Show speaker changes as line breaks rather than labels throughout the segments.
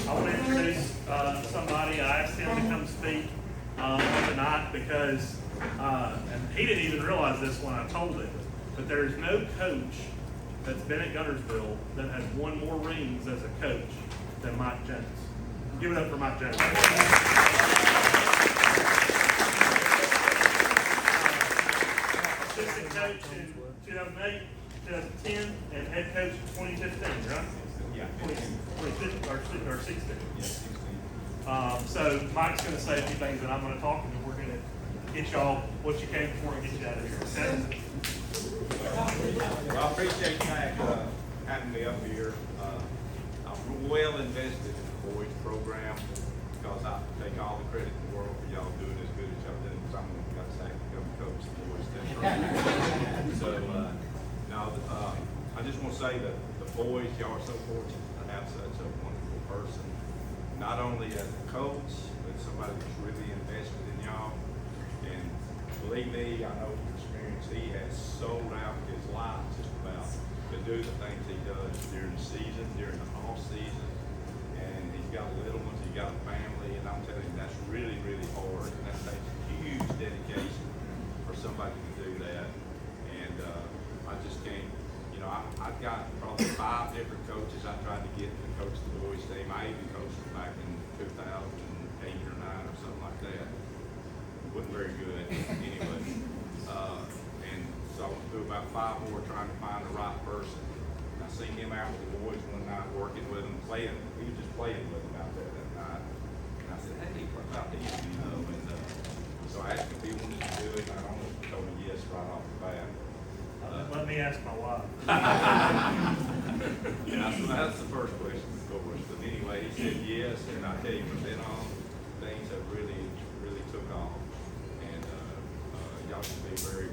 I want to introduce somebody. I asked him to come speak tonight because, and he didn't even realize this when I told him, but there is no coach that's been at Guntersville that has won more rings as a coach than Mike Jones. Give it up for Mike Jones. Assistant coach in 2008, 2010, and head coach in 2015, right?
Yeah.
2015 or 16.
Yeah, 16.
So Mike's going to say a few things, and I'm going to talk, and then we're going to get y'all what you came for and get you out of here. Okay?
Well, I appreciate Mac having me up here. I'm well invested in the boys program because I take all the credit in the world for y'all doing as good as y'all did. Because I'm going to say to come coach the boys team. So, I just want to say that the boys, y'all are so fortunate to have such a wonderful person. Not only as a coach, but somebody that's really invested in y'all. And believe me, I know from experience, he has sold out his life just about to do the things he does during the season, during the off season. And he's got little ones, he's got a family, and I'm telling you, that's really, really hard. And that takes huge dedication for somebody to do that. And I just can't, you know, I've got probably 5 different coaches I tried to get to coach the boys team. I even coached them back in 2008 or 9 or something like that. Wasn't very good anyway. And so I went through about 5 more trying to find the right person. And I seen him out with the boys one night working with them, playing. He was just playing with them out there that night. And I said, hey, what about this, you know? And so I asked him if he wanted to do it, and I almost told him yes right off the bat.
Let me ask my wife.
Yeah, so that's the first question, of course. But anyway, he said yes, and I tell you, from then on, things have really, really took off. And y'all should be very,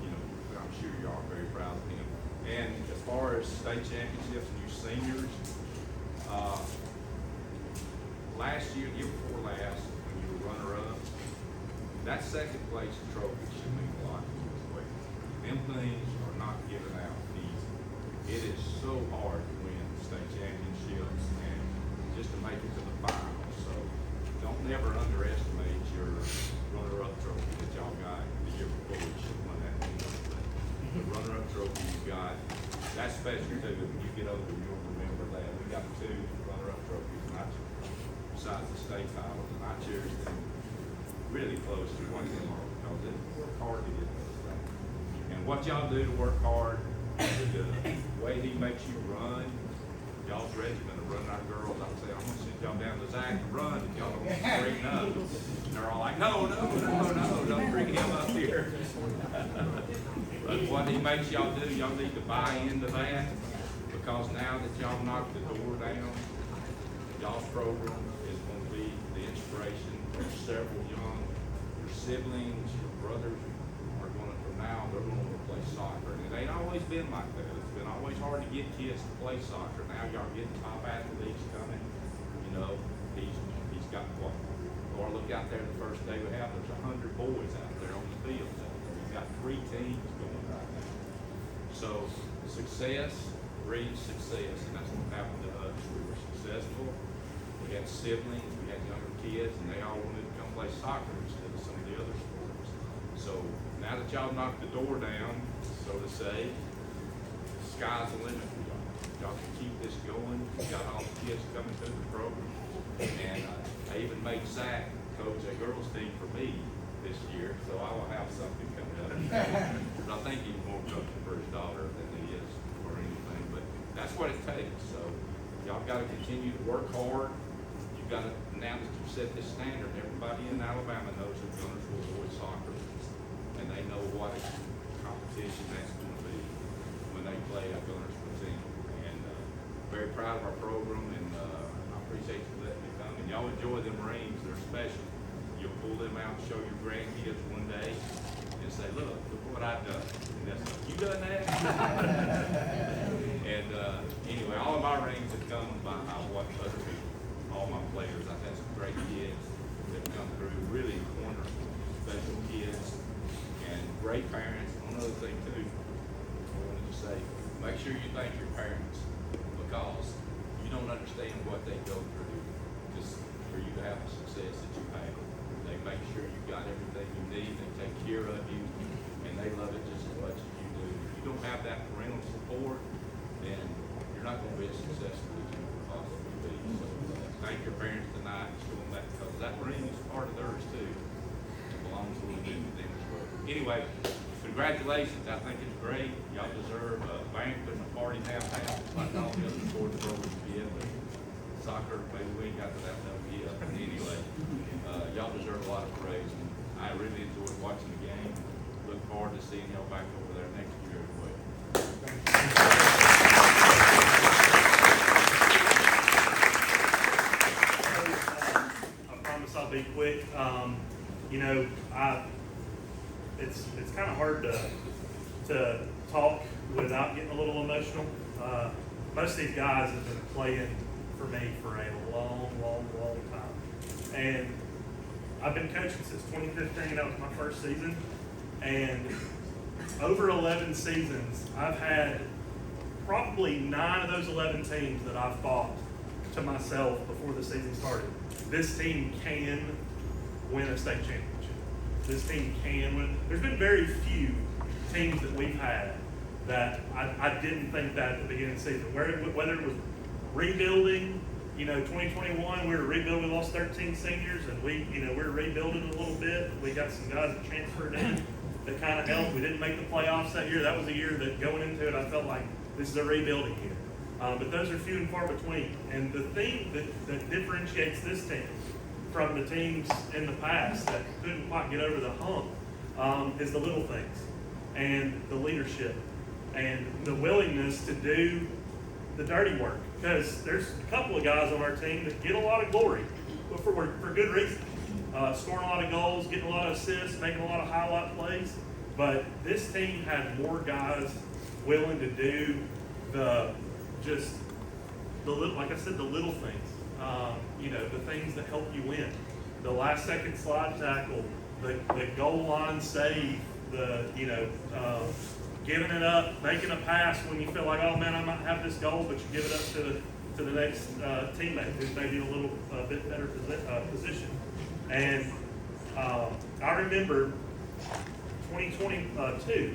you know, I'm sure you are very proud of him. And as far as state championships and you seniors, last year, the year before last, when you were runner-up, that second place trophy should mean a lot to you as well. Them things are not given out easy. It is so hard to win state championships and just to make it to the finals. So don't never underestimate your runner-up trophy that y'all got the year before. You should have won that. The runner-up trophy you got, that's special too. When you get older, you'll remember that. We got 2 runner-up trophies, besides the state titles, and I cherish them really close to one of them all because they work hard to get those things. And what y'all do to work hard, the way he makes you run, y'all's regiment of running our girls, I would say, I'm gonna send y'all down to Zach to run if y'all don't straighten up. And they're all like, no, don't bring him up here. But what he makes y'all do, y'all need to buy into that, because now that y'all knocked the door down, y'all's program is going to be the inspiration for several young, your siblings, your brothers are going to, from now, they're going to play soccer. And it ain't always been like that. It's been always hard to get kids to play soccer. Now y'all getting top athletes coming. You know, he's got what? Or look out there the first day we have, there's 100 boys out there on the field. He's got 3 teams going right now. So success breeds success, and that's what happened to us. We were successful. We had siblings, we had younger kids, and they all wanted to come play soccer instead of some of the other sports. So now that y'all knocked the door down, so to say, the sky's the limit for y'all. Y'all can keep this going. We got all the kids coming through the program. And I even made Zach coach a girls team for me this year, so I will have something coming up. But I think he's more coaching for his daughter than he is for anything. But that's what it takes. So y'all got to continue to work hard. You've got to, now that you've set this standard, everybody in Alabama knows who Guntersville boys soccer is. And they know what a competition that's going to be when they play a Guntersville team. And very proud of our program, and I appreciate you letting me come. And y'all enjoy them rings, they're special. You'll pull them out and show your grandkids one day and say, look what I've done. And that's like, you done that? And anyway, all of my rings have come by what other people, all my players. I've had some great kids that have come through, really wonderful, special kids, and great parents. One other thing too, I wanted to say, make sure you thank your parents, because you don't understand what they go through just for you to have the success that you have. They make sure you've got everything you need, they take care of you, and they love it just as much as you do. If you don't have that parental support, then you're not going to be as successful as you could possibly be. So thank your parents tonight for showing that, because that ring is part of theirs too. It belongs a little bit to them as well. Anyway, congratulations. I think it's great. Y'all deserve a banquet and a party downtown, like all the other sports programs get, but soccer, maybe we ain't got to that level yet. But anyway, y'all deserve a lot of praise. And I really enjoyed watching the game. Look forward to seeing y'all back over there next year as well.
I promise I'll be quick. You know, it's kind of hard to talk without getting a little emotional. Most of these guys have been playing for me for a long time. And I've been coaching since 2015. That was my first season. And over 11 seasons, I've had probably 9 of those 11 teams that I've thought to myself before the season started, this team can win a state championship. This team can win. There's been very few teams that we've had that I didn't think that at the beginning of the season. Whether it was rebuilding, 2021, we were rebuilding. We lost 13 seniors, and we're rebuilding a little bit. We got some guys that transferred in that kind of helped. We didn't make the playoffs that year. That was a year that going into it, I felt like this is a rebuilding year. But those are few and far between. And the thing that differentiates this team from the teams in the past that couldn't quite get over the hump is the little things and the leadership and the willingness to do the dirty work. Because there's a couple of guys on our team that get a lot of glory, but for good reason. Scoring a lot of goals, getting a lot of assists, making a lot of highlight plays. But this team had more guys willing to do like I said, the little things. The things that help you win. The last second slide tackle, the goal line save, giving it up, making a pass when you feel like, oh man, I might have this goal, but you give it up to the next teammate who's maybe in a little bit better position. And I remember 2022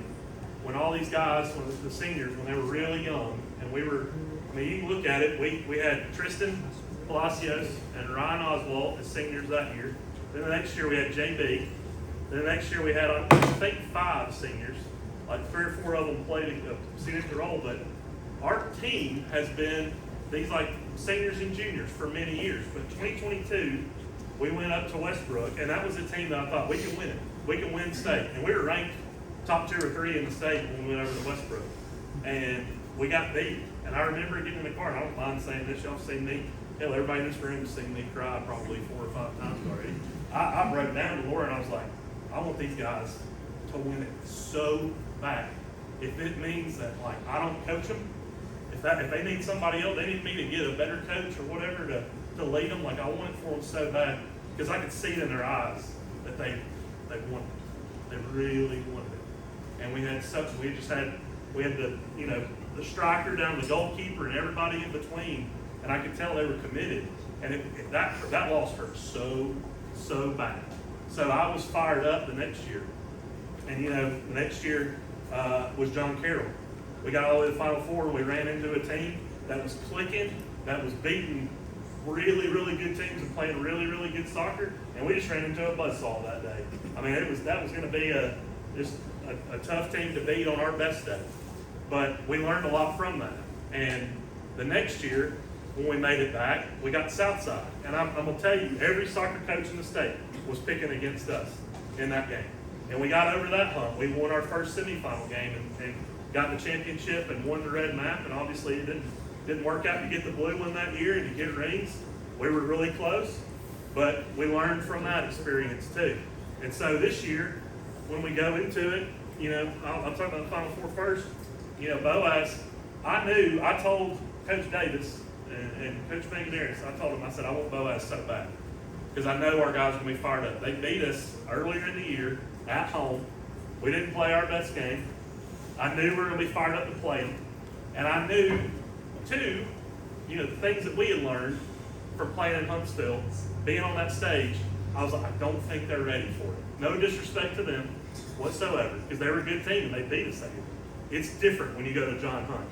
when all these guys, when the seniors, when they were really young, and you can look at it, we had Tristan Palacios and Ryan Oswald as seniors that year. Then the next year we had JB. Then the next year we had, I think, 5 seniors. Like 3 or 4 of them played a significant role, but our team has been these like seniors and juniors for many years. But 2022, we went up to Westbrook, and that was a team that I thought we could win it. We can win state. And we were ranked top 2 or 3 in the state when we went over to Westbrook. And we got beat. And I remember getting in the car, and I don't mind saying this, y'all seen me. Hell, everybody in this room has seen me cry probably 4 or 5 times already. I broke down to Laura, and I was like, I want these guys to win it so bad. If it means that, like, I don't coach them, if they need somebody else, they need me to get a better coach or whatever to lead them, like, I want it for them so bad, because I could see it in their eyes that they wanted it. They really wanted it. And we had the striker down to the goalkeeper and everybody in between, and I could tell they were committed. And that loss hurt so bad. So I was fired up the next year. And the next year was John Carroll. We got all the way to the Final Four. We ran into a team that was clicking, that was beating really, really good teams and playing really, really good soccer. And we just ran into a buzzsaw that day. I mean, that was going to be a tough team to beat on our best day. But we learned a lot from that. And the next year, when we made it back, we got Southside. And I'm going to tell you, every soccer coach in the state was picking against us in that game. And we got over that hump. We won our first semifinal game and got the championship and won the red map. And obviously it didn't work out to get the blue one that year and to get rings. We were really close, but we learned from that experience too. And so this year, when we go into it, I'll talk about the Final Four first. Boaz, I told Coach Davis and Coach Manganeris, I told him, I said, I want Boaz so bad. Because I know our guys are going to be fired up. They beat us earlier in the year at home. We didn't play our best game. I knew we were going to be fired up to play them. And I knew, too, you know, the things that we had learned from playing in Huntsville, being on that stage, I was like, I don't think they're ready for it. No disrespect to them whatsoever, because they were a good team and they beat us there. It's different when you go to John Hunt.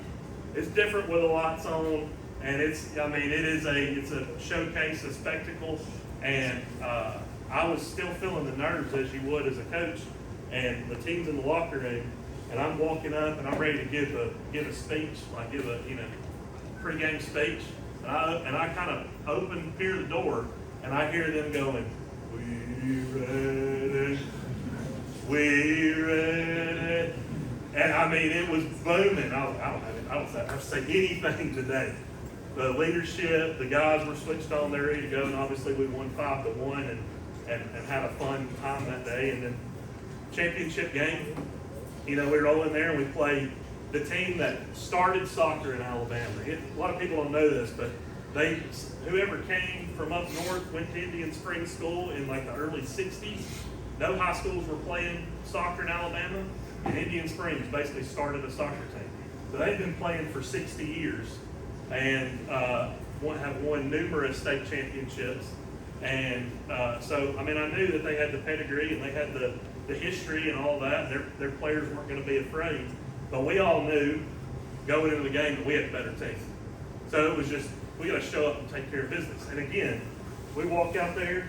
It's different with the lights on, and it's a showcase, a spectacle, and I was still feeling the nerves as you would as a coach, and the team's in the locker room, and I'm walking up and I'm ready to give a speech, like give a pregame speech, and I kind of hear the door, and I hear them going, we ready, and I mean it was booming. I don't have to say anything today. The leadership, the guys were switched on, they're ready to go, and obviously we won 5-1 and had a fun time that day. And then championship game, you know, we roll in there and we played the team that started soccer in Alabama. A lot of people don't know this, but whoever came from up north went to Indian Springs School in like the early 60s. No high schools were playing soccer in Alabama, and Indian Springs basically started a soccer team. So they've been playing for 60 years and have won numerous state championships. And so, I mean, I knew that they had the pedigree and they had the history and all that. Their players weren't going to be afraid. But we all knew going into the game that we had a better team. So it was just, we got to show up and take care of business. And again, we walk out there,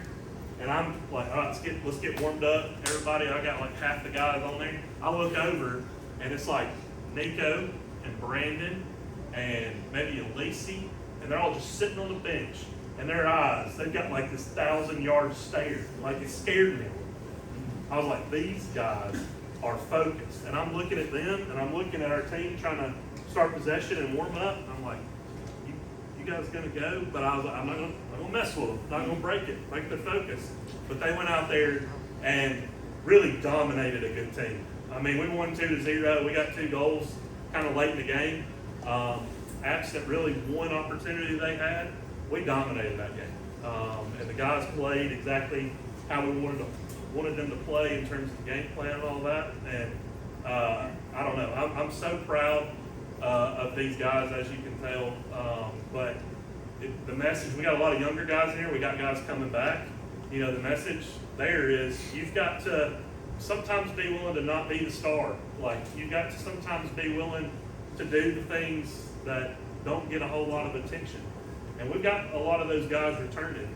and I'm like, all right, let's get warmed up. Everybody, I got like half the guys on there. I look over, and it's like Nico and Brandon and maybe Lacey, and they're all just sitting on the bench. And their eyes, they've got like this 1,000-yard stare. Like, it scared me. I was like, these guys are focused. And I'm looking at them, and I'm looking at our team trying to start possession and warm up. I'm like, you guys gonna go? But I was like, I'm not gonna mess with them. I'm not gonna break their focus. But they went out there and really dominated a good team. I mean, we won 2-0. We got 2 goals kind of late in the game. Absent really one opportunity they had, we dominated that game. And the guys played exactly how we wanted them to play in terms of the game plan and all that. And I don't know, I'm so proud of these guys, as you can tell. But the message, we got a lot of younger guys here. We got guys coming back. You know, the message there is you've got to sometimes be willing to not be the star. Like, you've got to sometimes be willing to do the things that don't get a whole lot of attention. And we've got a lot of those guys returning.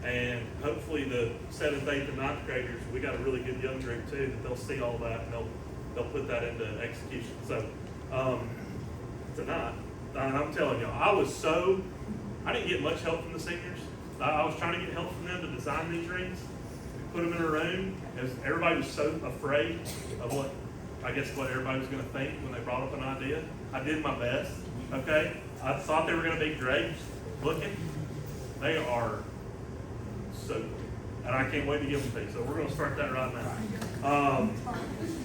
And hopefully the 7th, 8th, and 9th graders, we got a really good young group too, that they'll see all that and they'll put that into execution. So tonight, I'm telling you, I didn't get much help from the seniors. I was trying to get help from them to design these rings, put them in a room. Everybody was so afraid of what everybody was going to think when they brought up an idea. I did my best, okay? I thought they were going to be great looking. They are so cool. And I can't wait to give them to you. So we're going to start that right now.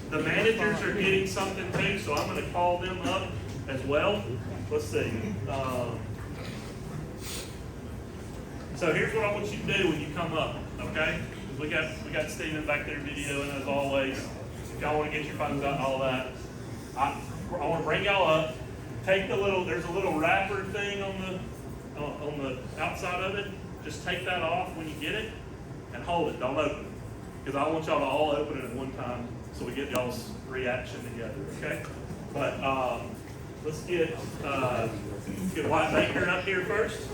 The managers are getting something too, so I'm going to call them up as well. Let's see. So here's what I want you to do when you come up, okay? We got Steven back there videoing as always. If y'all want to get your phones out and all that, I want to bring y'all up. Take there's a little wrapper thing on the outside of it. Just take that off when you get it and hold it. Don't open it, because I want y'all to all open it at one time so we get y'all's reaction together. Okay? But let's get White Baker up here first.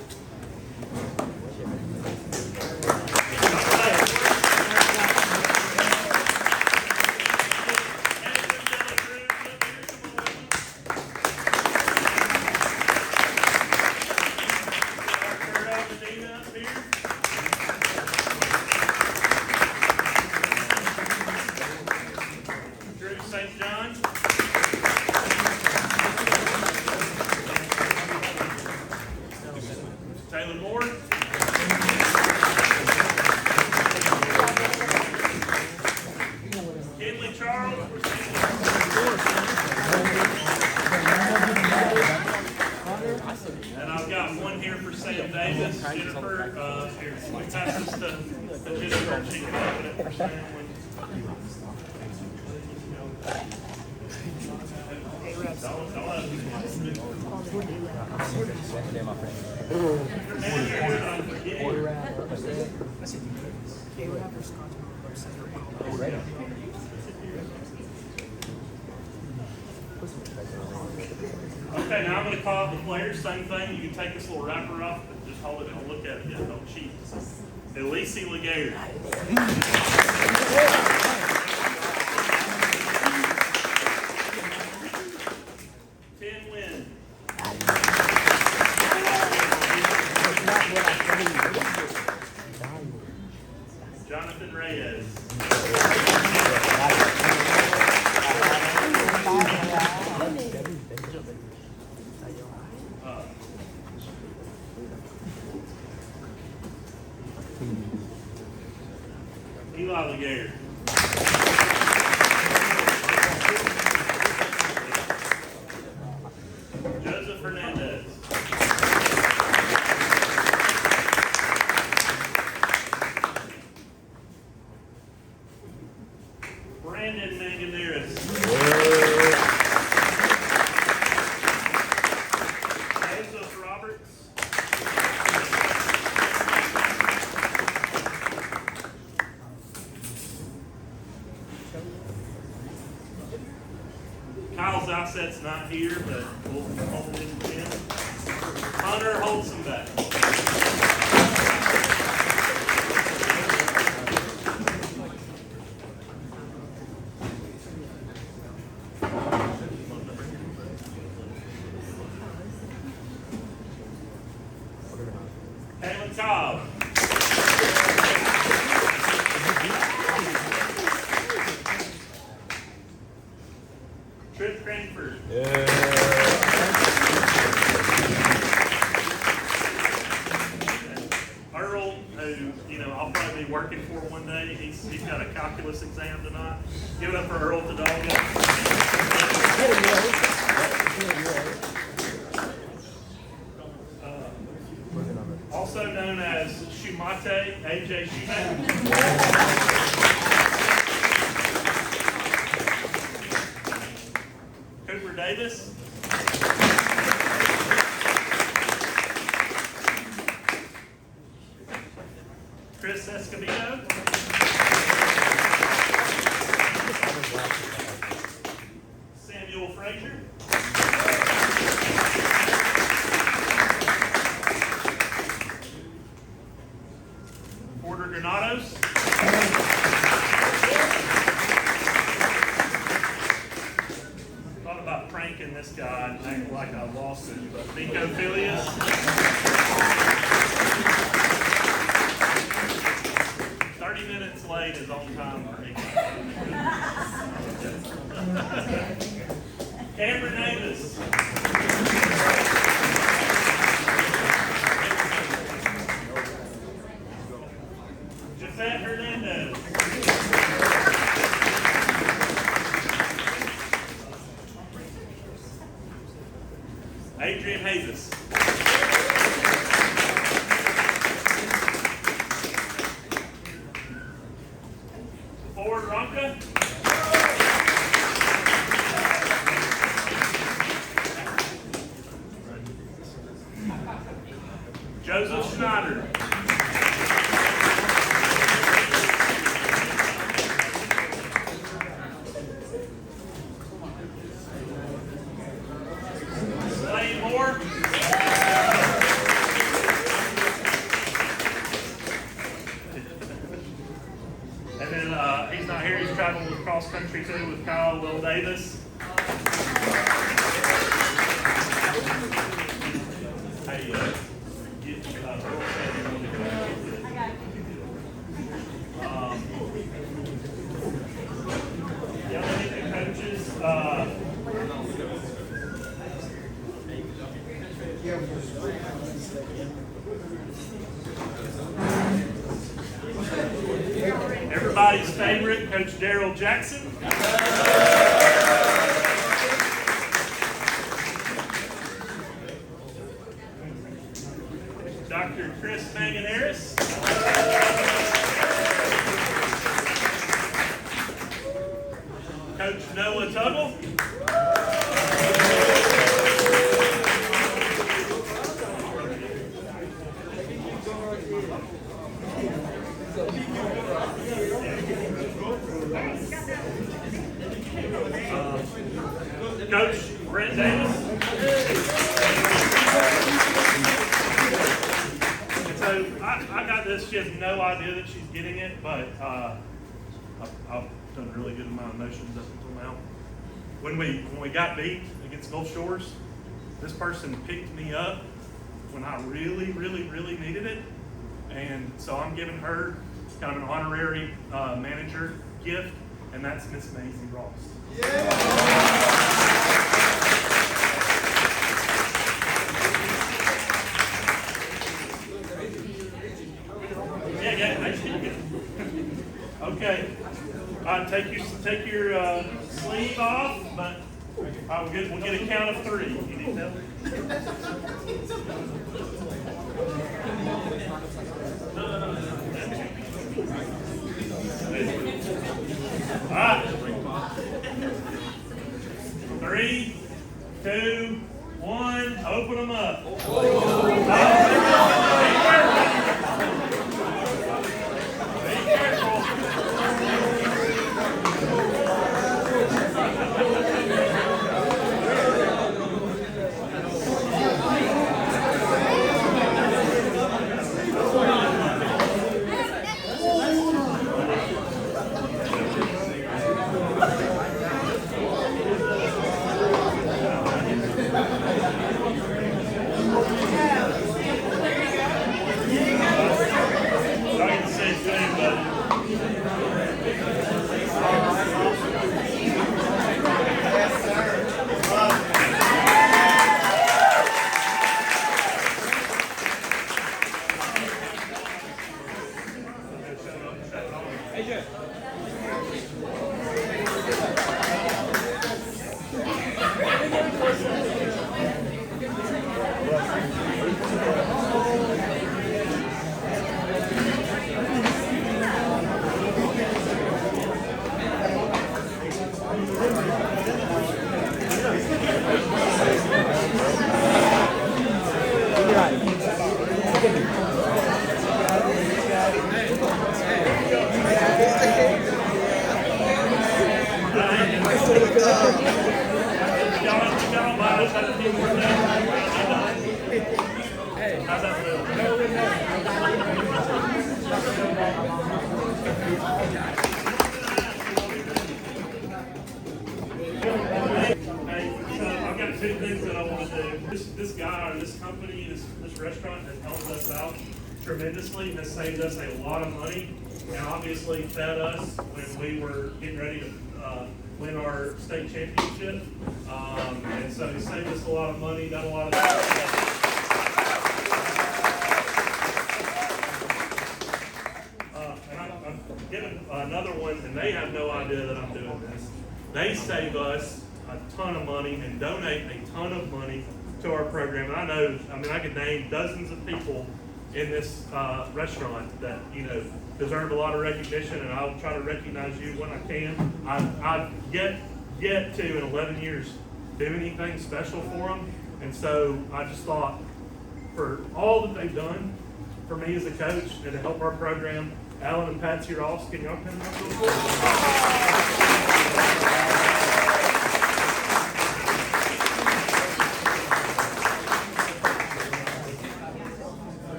Okay, now I'm going to call out the players. Same thing. You can take this little wrapper off, but just hold it. Don't look at it yet. Don't cheat. Elise Laguerre. 10 wins. Jonathan Reyes. Eli Laguerre. Joseph Hernandez. Brandon Manganeris. Joseph Roberts. Kyle Zauset's not here, but we'll hold him in. Hunter Holzenbeck. Kalen Cobb. Trip Cranford. Earl, who, I'll probably be working for one day. He's got a calculus exam tonight. Give it up for Earl Tadalga. Also known as Shumate, AJ Shumate. Cooper Davis. Chris Escobedo. Samuel Frazier. Porter Granados. Thought about pranking this guy and acting like I lost it, but Nico Filius. 30 minutes late is on time for me. Cameron Davis. Jafet Hernandez. Adrian Hazes. Ford Ronca. Joseph Schneider. Lane Moore. And then he's not here. He's traveling with cross country too with Kyle Will Davis. Hey, yeah, I think the coaches. Everybody's favorite, Coach Daryl Jackson. Dr. Chris Manganeris. Coach Noah Tuggle. Coach Brent Davis. And so I got this. She has no idea that she's getting it, but I've done a really good amount of motions up until now. When we got beat against Gulf Shores, this person picked me up when I really, really, really needed it. And so I'm giving her kind of an honorary manager gift, and that's Miss Maisie Ross. Yeah, nice to meet you. Okay, take your sleeve off, but we'll get a count of 3. You need help? All right. 3, 2, 1. Open them up. How's that feel? I've got 2 things that I want to do. This guy or this company, this restaurant has helped us out tremendously and has saved us a lot of money, and obviously fed us when we were getting ready to win our state championship. And so he saved us a lot of money, done a lot of that. And I'm giving another one, and they have no idea that I'm doing this. They save us a ton of money and donate a ton of money to our program. And I could name dozens of people in this restaurant that, deserve a lot of recognition, and I'll try to recognize you when I can. I've yet to, in 11 years, do anything special for them. And so I just thought, for all that they've done for me as a coach and to help our program, Alan and Patsy Ross, can y'all come up?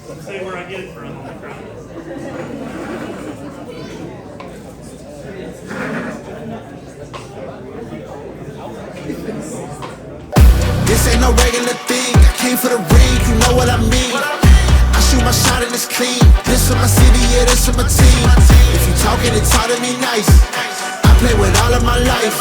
Let's see where I get it from.
This ain't no regular thing. I came for the ring, you know what I mean. I shoot my shot and it's clean. This for my city, yeah, this for my team. If you talking, it's hard to be nice. I play with all of my life.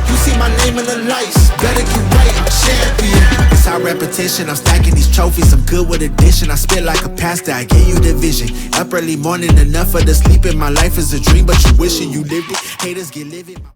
You see my name in the lights. Better get right, I'm champion. It's our repetition, I'm stacking these trophies. I'm good with addition, I spit like a pastor, I gave you the vision. Up early morning, enough of the sleep in my life is a dream, but you wishing you lived it. Haters get living.